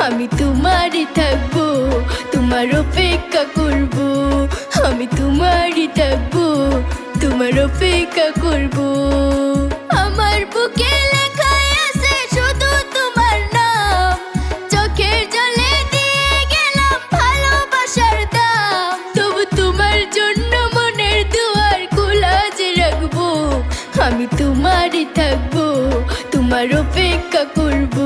আমি তোমারই থাকবো, তোমার অপেক্ষা করবো। আমি তোমারই থাকবো, তোমার অপেক্ষা করবো। আমার বুকে লেখাই আছে শুধু তোমার নাম, চোখের জলে দিয়ে গেলাম ভালোবাসার দাম। তবু তোমার জন্য মনের দুয়ার খোলা যে রাখবো। আমি তোমারই থাকবো, তোমার অপেক্ষা করবো।